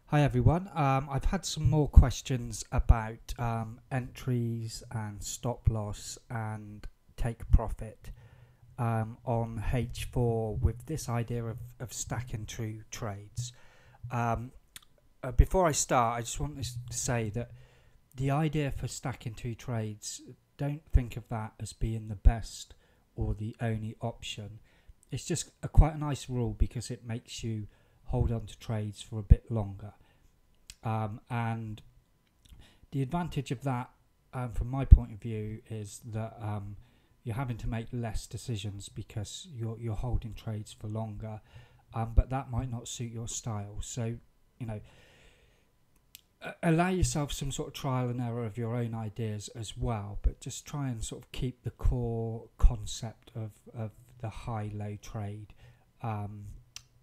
Hi everyone. I've had some more questions about entries and stop loss and take profit on H4 with this idea of stacking true trades. Um, Before I start, I just want to say that the idea for stacking two trades, don't think of that as being the best or the only option. It's just quite a nice rule because it makes you hold on to trades for a bit longer. And the advantage of that, from my point of view, is that you're having to make less decisions because you're holding trades for longer. But that might not suit your style. So, you know, allow yourself some sort of trial and error of your own ideas as well. But just try and sort of keep the core concept of the high-low trade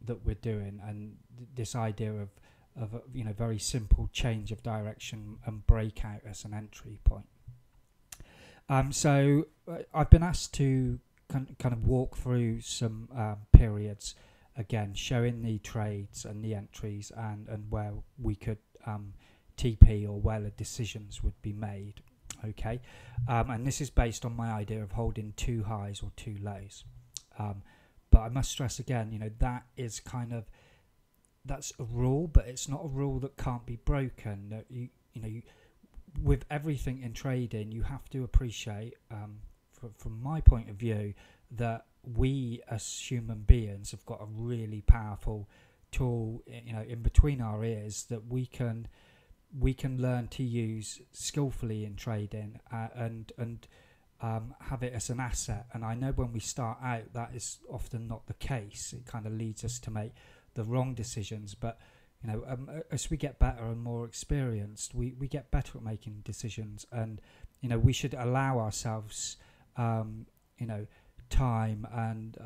that we're doing, and this idea of a very simple change of direction and breakout as an entry point. So I've been asked to kind of walk through some periods again, showing the trades and the entries and where we could TP or where the decisions would be made. Okay, and this is based on my idea of holding two highs or two lows. But I must stress again, that is that's a rule, but it's not a rule that can't be broken. That with everything in trading, you have to appreciate, from my point of view, that we as human beings have got a really powerful tool, in between our ears that we can learn to use skillfully in trading, and have it as an asset. And I know when we start out, that is often not the case. It kind of leads us to make the wrong decisions, but as we get better and more experienced, we get better at making decisions, and we should allow ourselves time and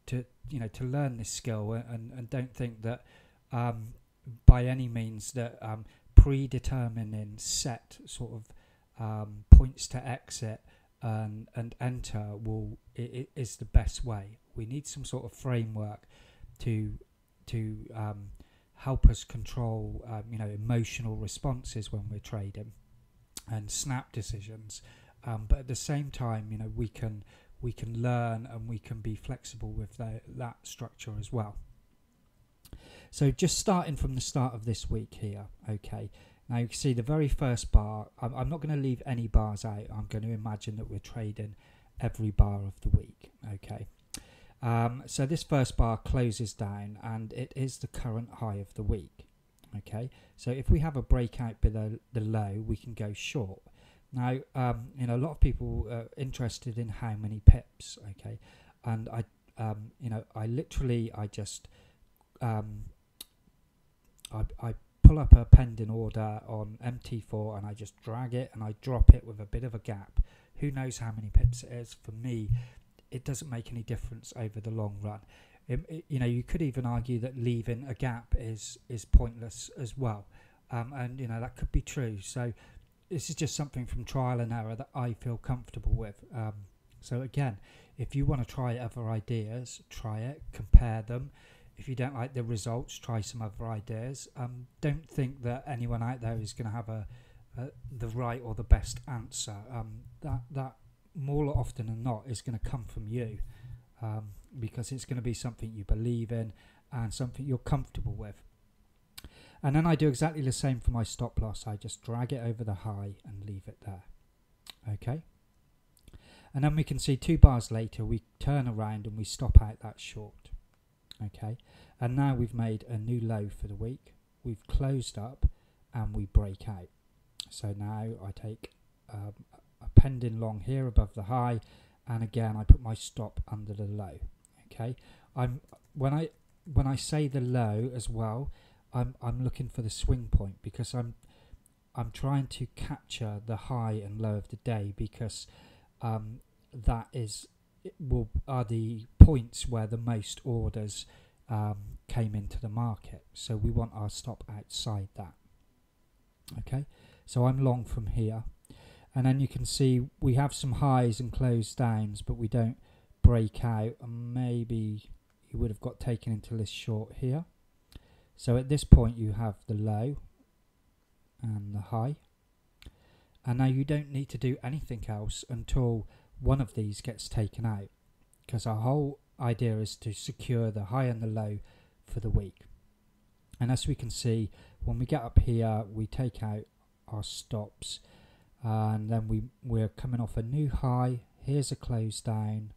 to learn this skill, and don't think that by any means that predetermining set sort of points to exit and enter is the best way. We need some sort of framework to help us control emotional responses when we're trading and snap decisions, but at the same time we can learn and we can be flexible with that structure as well. So just starting from the start of this week here, okay, now you can see the very first bar. I'm not going to leave any bars out. I'm going to imagine that we're trading every bar of the week, okay. So this first bar closes down and it is the current high of the week. Okay, so if we have a breakout below the low, we can go short. Now, a lot of people are interested in how many pips. Okay, and I just I pull up a pending order on MT4 and I just drag it and I drop it with a bit of a gap. Who knows how many pips it is? For me, it doesn't make any difference over the long run. You could even argue that leaving a gap is pointless as well, and that could be true. So this is just something from trial and error that I feel comfortable with. So again, if you want to try other ideas, try it, compare them. If you don't like the results, try some other ideas. Don't think that anyone out there is going to have the right or the best answer. That more often than not is going to come from you, because it's going to be something you believe in and something you're comfortable with. And then I do exactly the same for my stop loss. I just drag it over the high and leave it there. Okay. And then we can see 2 bars later, we turn around and we stop out that short. Okay. And now we've made a new low for the week. We've closed up and we break out. So now I take a pending long here above the high, and again I put my stop under the low. Okay. When I say the low as well, I'm looking for the swing point, because I'm trying to capture the high and low of the day, because that are the points where the most orders came into the market. So we want our stop outside that. Okay, so I'm long from here, and then you can see we have some highs and close downs, but we don't break out, and maybe you would have got taken into this short here. So at this point you have the low and the high, and now you don't need to do anything else until one of these gets taken out, because our whole idea is to secure the high and the low for the week. And as we can see, when we get up here, we take out our stops, and then we're coming off a new high. Here's a close down,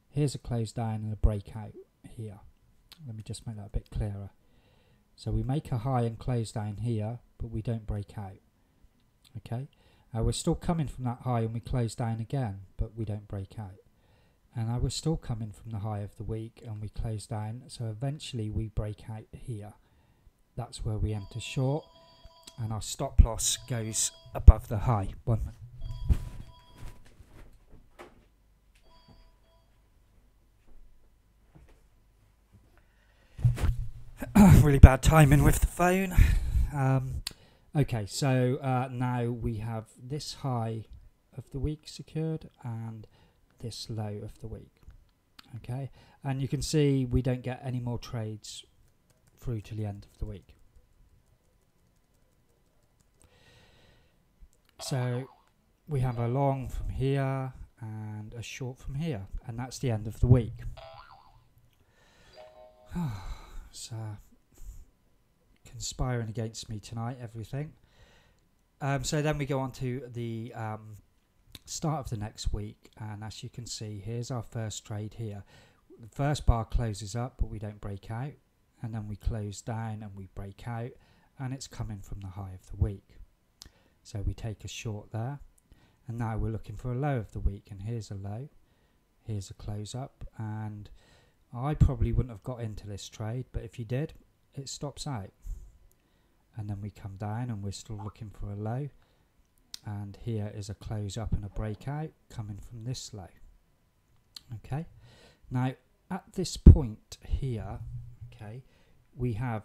here's a close down, and a breakout here. Let me just make that a bit clearer. So we make a high and close down here, but we don't break out. Okay, we're still coming from that high and we close down again, but we don't break out. And now we're still coming from the high of the week and we close down, so eventually we break out here. That's where we enter short, and our stop loss goes above the high. 1 minute. Really bad timing with the phone. Okay, so now we have this high of the week secured and this low of the week. Okay, and you can see we don't get any more trades through to the end of the week. So we have a long from here and a short from here, and that's the end of the week. So conspiring against me tonight, everything. So then we go on to the start of the next week, and as you can see, here's our first trade here. The first bar closes up, but we don't break out, and then we close down and we break out, and it's coming from the high of the week. So we take a short there, and now we're looking for a low of the week, and here's a low, here's a close up, and I probably wouldn't have got into this trade, but if you did, it stops out. And then we come down and we're still looking for a low, and here is a close up and a breakout coming from this low. Okay, now at this point here, okay, we have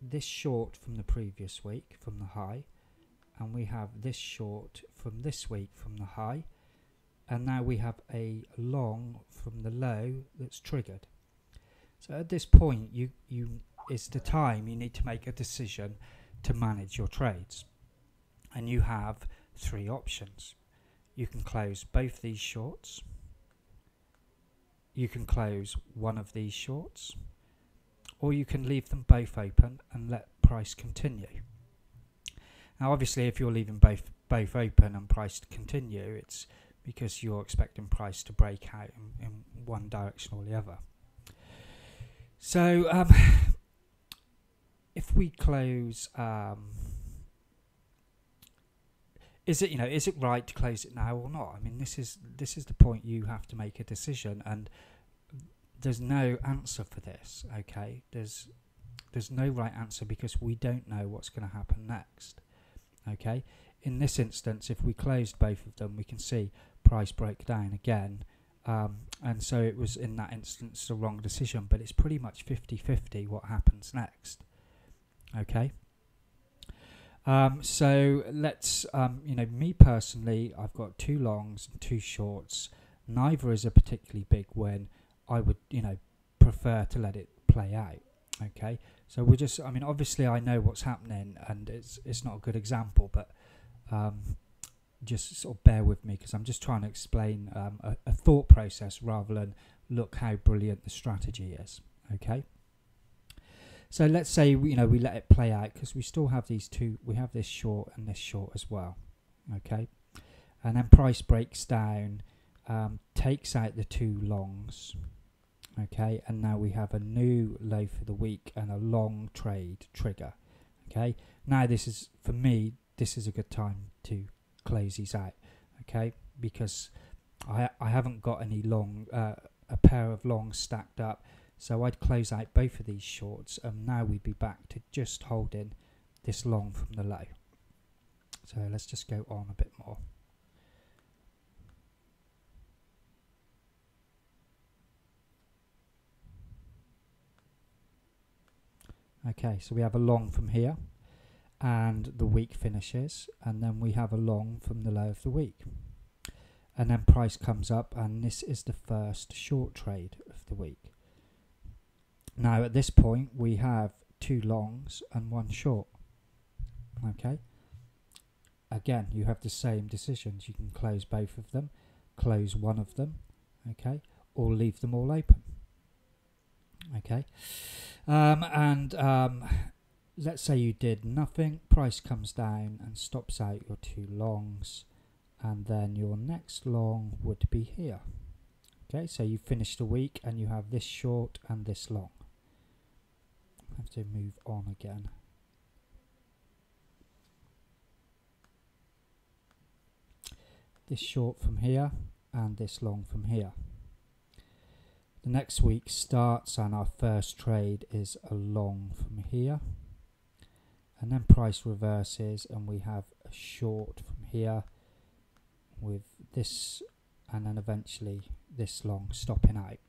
this short from the previous week from the high, and we have this short from this week from the high, and now we have a long from the low that's triggered. So at this point, it's the time you need to make a decision to manage your trades, and you have three options. You can close both these shorts, you can close one of these shorts, or you can leave them both open and let price continue. Now obviously if you're leaving both open and price to continue, it's because you're expecting price to break out in one direction or the other. So if we close, is it right to close it now or not? I mean, this is the point you have to make a decision, and there's no answer for this. Okay, there's no right answer because we don't know what's going to happen next. Okay, in this instance, if we closed both of them, we can see price break down again. And so it was in that instance the wrong decision, but it's pretty much 50-50 what happens next. Okay, so let's me personally, I've got two longs and two shorts. Neither is a particularly big win. I would prefer to let it play out. Okay, so we're just, obviously I know what's happening and it's not a good example, but just sort of bear with me because I'm just trying to explain a thought process rather than look how brilliant the strategy is. Okay, so let's say we let it play out because we still have these two. We have this short and this short as well. Okay, and then price breaks down, takes out the two longs. Okay, and now we have a new low for the week and a long trade trigger. Okay, now this is, for me, this is a good time to close these out. Okay, because I haven't got any long, a pair of longs stacked up, so I'd close out both of these shorts, and now we'd be back to just holding this long from the low. So let's just go on a bit more. Okay, so we have a long from here and the week finishes, and then we have a long from the low of the week, and then price comes up, and this is the first short trade of the week. Now at this point we have 2 longs and 1 short. Okay. Again, you have the same decisions. You can close both of them, close one of them, okay, or leave them all open. Okay. Let's say you did nothing, price comes down and stops out your 2 longs, and then your next long would be here. Okay, so you finished the week and you have this short and this long. I have to move on again. This short from here and this long from here. The next week starts and our first trade is a long from here, and then price reverses and we have a short from here with this, and then eventually this long stopping out.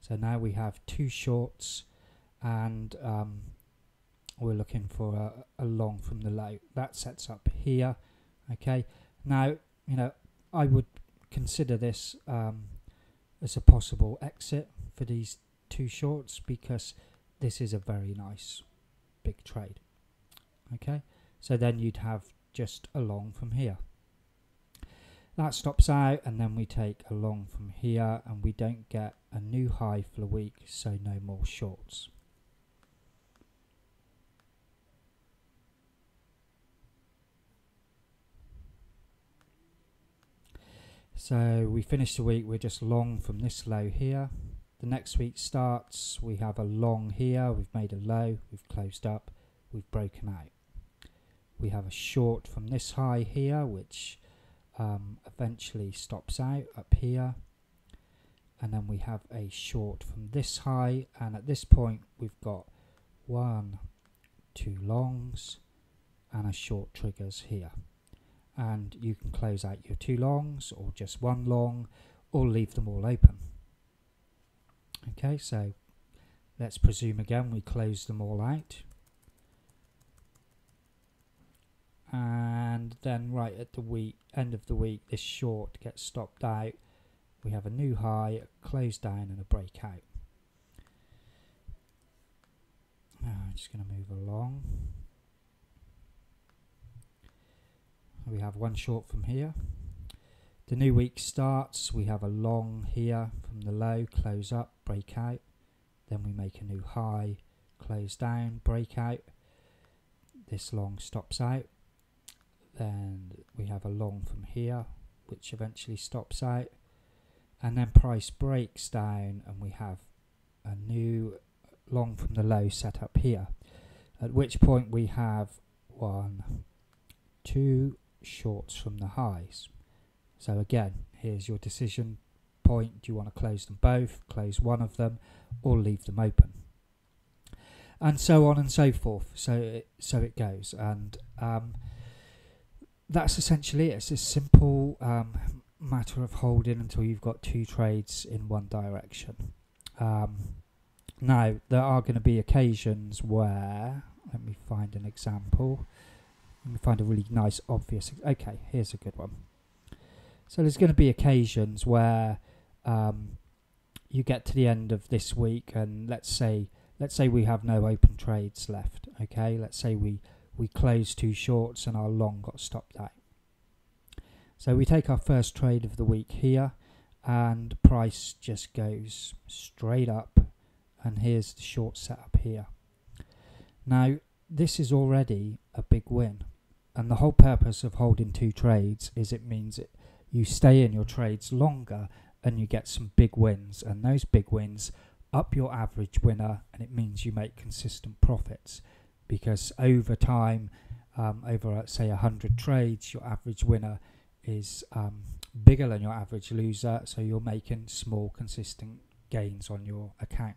So now we have 2 shorts, and we're looking for a long from the low. That sets up here. Okay, now I would consider this as a possible exit for these 2 shorts, because this is a very nice big trade. Okay, so then you'd have just a long from here. That stops out, and then we take a long from here, and we don't get a new high for the week, so no more shorts. So we finish the week, we're just long from this low here. The next week starts, we have a long here, we've made a low, we've closed up, we've broken out. We have a short from this high here, which eventually stops out up here, and then we have a short from this high, and at this point we've got 1, 2 longs and a short triggers here, and you can close out your 2 longs or just 1 long, or leave them all open. Okay, so let's presume again we close them all out, and then right at the end of the week this short gets stopped out. We have a new high, a close down and a breakout. I'm just going to move along. We have 1 short from here. The new week starts, we have a long here from the low, close up, break out. Then we make a new high, close down, break out. This long stops out. Then we have a long from here, which eventually stops out. And then price breaks down and we have a new long from the low set up here. At which point we have 1, 2 shorts from the highs. So again, here's your decision point. Do you want to close them both, close one of them, or leave them open? And so on and so forth. So it goes. And that's essentially it. It's a simple matter of holding until you've got 2 trades in one direction. Now, there are going to be occasions where, let me find an example. Let me find a really nice, obvious. Okay, here's a good one. So there's going to be occasions where you get to the end of this week, and let's say we have no open trades left. Okay, let's say we closed 2 shorts and our long got stopped out. So we take our first trade of the week here, and price just goes straight up, and here's the short setup here. Now this is already a big win, and the whole purpose of holding 2 trades is it means you stay in your trades longer and you get some big wins, and those big wins up your average winner, and it means you make consistent profits, because over time, over say 100 trades, your average winner is bigger than your average loser, so you're making small consistent gains on your account.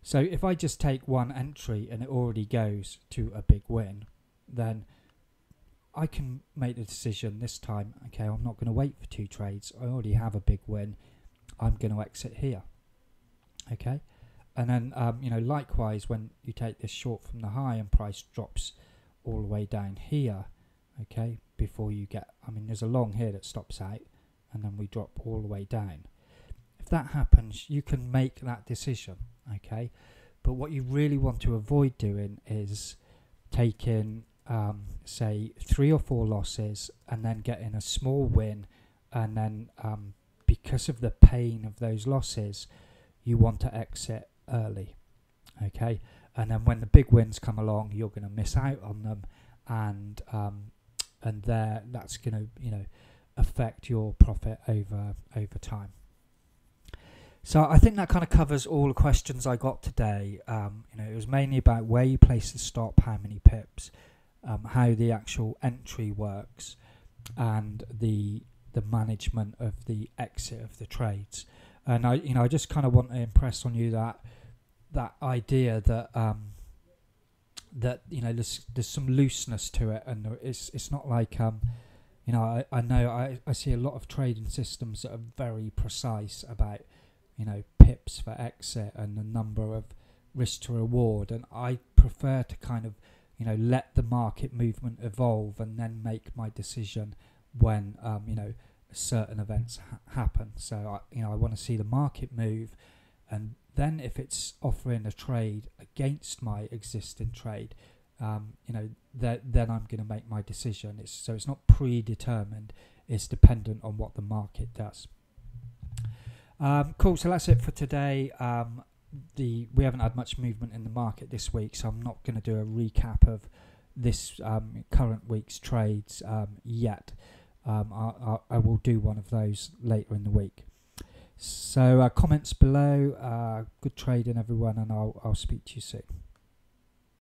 So if I just take one entry and it already goes to a big win, then I can make the decision this time, okay, I'm not going to wait for 2 trades, I already have a big win, I'm going to exit here. Okay, and then likewise, when you take this short from the high and price drops all the way down here, okay, before you get, there's a long here that stops out, and then we drop all the way down. If that happens, you can make that decision, okay, But what you really want to avoid doing is taking, say, 3 or 4 losses and then getting a small win, and then because of the pain of those losses, you want to exit early, okay? And then when the big wins come along, you're going to miss out on them, and that's going to affect your profit over time. So I think that kind of covers all the questions I got today. It was mainly about where you place the stop, how many pips, how the actual entry works, and the management of the exit of the trades. And I just kind of want to impress on you that idea that there's some looseness to it, and it's not like I see a lot of trading systems that are very precise about pips for exit and the number of risk to reward, and I prefer to kind of let the market movement evolve and then make my decision when certain events happen. So I want to see the market move, and then if it's offering a trade against my existing trade, then I'm going to make my decision. It's not predetermined, it's dependent on what the market does. Cool, so that's it for today. We haven't had much movement in the market this week, so I'm not going to do a recap of this current week's trades yet. I will do one of those later in the week. So comments below. Good trading, everyone, and I'll speak to you soon.